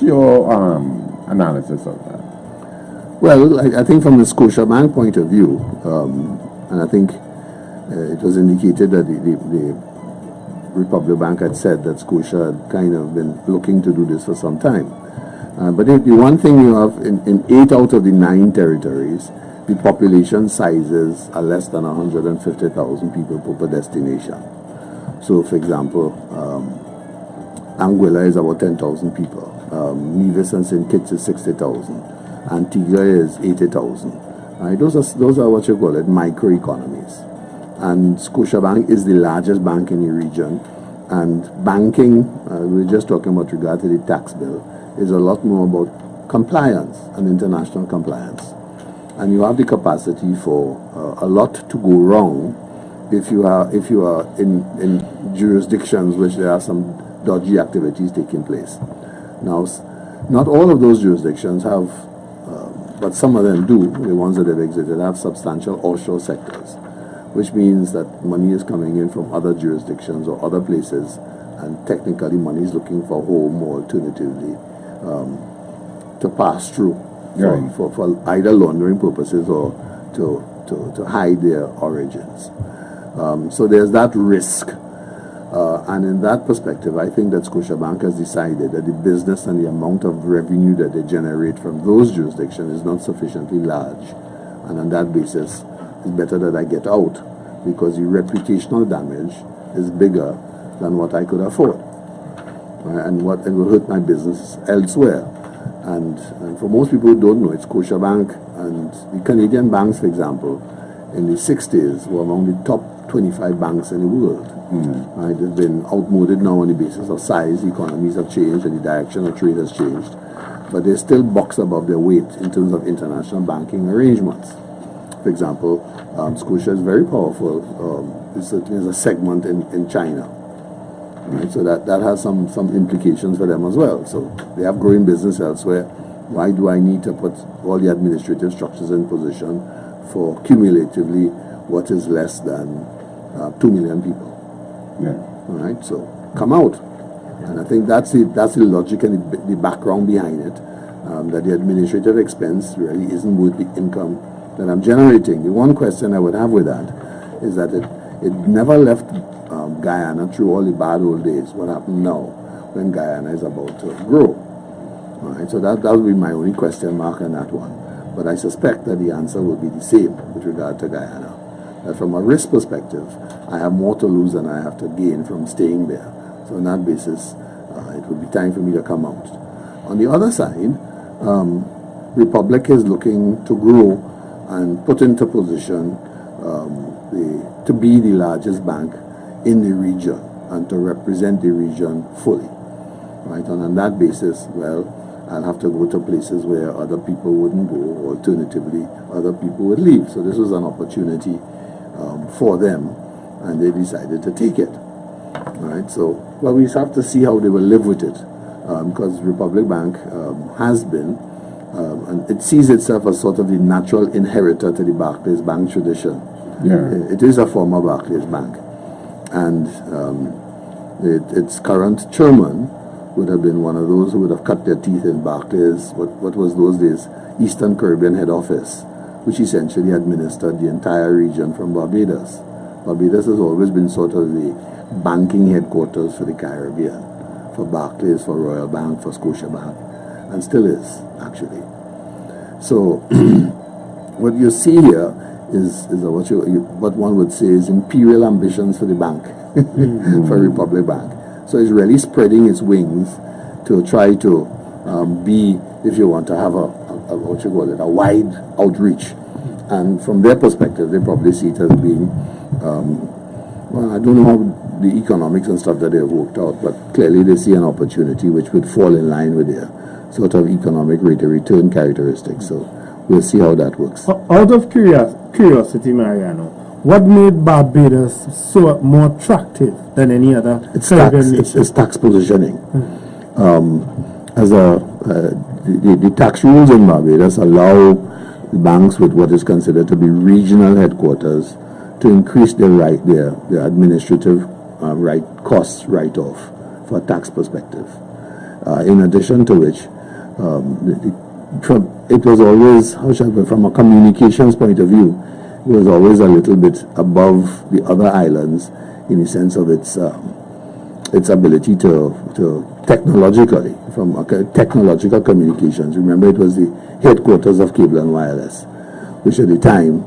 What's your analysis of that? Well, I think from the Scotiabank point of view, and I think it was indicated that the Republic Bank had said that Scotia had kind of been looking to do this for some time. But the one thing you have in 8 out of the 9 territories, the population sizes are less than 150,000 people per destination. So, for example, Anguilla is about 10,000 people. Nevis and St. Kitts is 60,000. Antigua is 80,000. Right? Those are what you call it microeconomies. And Scotiabank is the largest bank in the region. And banking, we were just talking about regard to the tax bill, is a lot more about compliance and international compliance. And you have the capacity for a lot to go wrong if you are in jurisdictions which there are some dodgy activities taking place. Now, not all of those jurisdictions have, but some of them do, the ones that have exited, have substantial offshore sectors, which means that money is coming in from other jurisdictions or other places, and technically money is looking for home or alternatively to pass through for either laundering purposes or to hide their origins. So there's that risk. And in that perspective, I think that Scotiabank has decided that the business and the amount of revenue that they generate from those jurisdictions is not sufficiently large. And on that basis, it's better that I get out because the reputational damage is bigger than what I could afford. And what it will hurt my business elsewhere. And for most people who don't know, it's Scotiabank and the Canadian banks, for example, in the 60s were among the top 25 banks in the world. Right? They've been outmoded now on the basis of size. Economies have changed and the direction of trade has changed. But they still box above their weight in terms of international banking arrangements. For example, Scotia is very powerful. It certainly is a segment in China. Right? So that has some implications for them as well. So they have growing business elsewhere. Why do I need to put all the administrative structures in position for cumulatively what is less than 2 million people? Yeah. All right, so come out. And I think that's the logic and the background behind it, that the administrative expense really isn't worth the income that I'm generating. The one question I would have with that is that it never left Guyana through all the bad old days. What happened now when Guyana is about to grow? All right, so that would be my only question mark on that one. But I suspect that the answer will be the same with regard to Guyana. That from a risk perspective, I have more to lose than I have to gain from staying there. So on that basis, it will be time for me to come out. On the other side, Republic is looking to grow and put into position to be the largest bank in the region and to represent the region fully. Right? And on that basis, well, I'll have to go to places where other people wouldn't go, or alternatively, other people would leave. So this was an opportunity for them, and they decided to take it. Right? So, well, we have to see how they will live with it, because Republic Bank has been, and it sees itself as sort of the natural inheritor to the Barclays Bank tradition. Yeah. It is a former Barclays Bank, and its current chairman would have been one of those who would have cut their teeth in Barclays, what was those days, Eastern Caribbean head office, which essentially administered the entire region from Barbados. Barbados has always been sort of the banking headquarters for the Caribbean, for Barclays, for Royal Bank, for Scotiabank, and still is, actually. So what you see here is what one would say is imperial ambitions for the bank, for Republic Bank. So it's really spreading its wings to try to be, if you want to have a wide outreach. And from their perspective, they probably see it as being, well, I don't know how the economics and stuff that they've worked out, but clearly they see an opportunity which would fall in line with their sort of economic rate of return characteristics. So we'll see how that works. Out of curiosity, Mariano, what made Barbados so more attractive than any other Caribbean nation? It's tax positioning. The tax rules in Barbados allow banks with what is considered to be regional headquarters to increase their administrative costs write-off for a tax perspective. In addition to which, it was always, how shall I put, from a communications point of view, it was always a little bit above the other islands in the sense of its ability to technologically, from technological communications. Remember, it was the headquarters of Cable and Wireless, which at the time,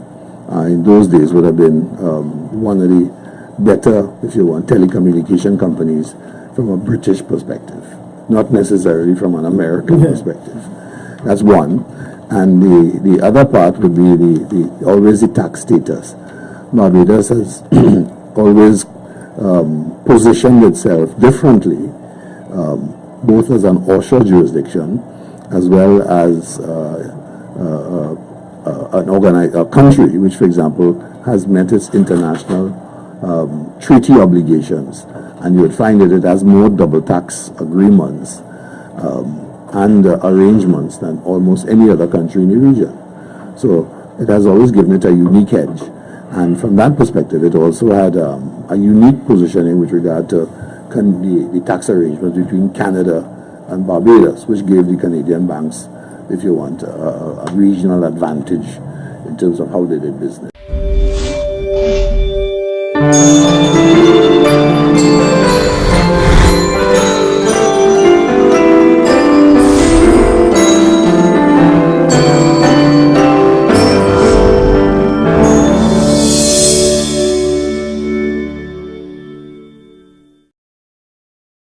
in those days, would have been one of the better, if you want, telecommunication companies from a British perspective, not necessarily from an American perspective. That's one. And the other part would be always the tax status. Barbados has always positioned itself differently, both as an offshore jurisdiction as well as a country which, for example, has met its international treaty obligations, and you would find that it has more double tax agreements and arrangements than almost any other country in the region. So it has always given it a unique edge, and from that perspective it also had a unique positioning with regard to the tax arrangements between Canada and Barbados, which gave the Canadian banks, if you want, a regional advantage in terms of how they did business.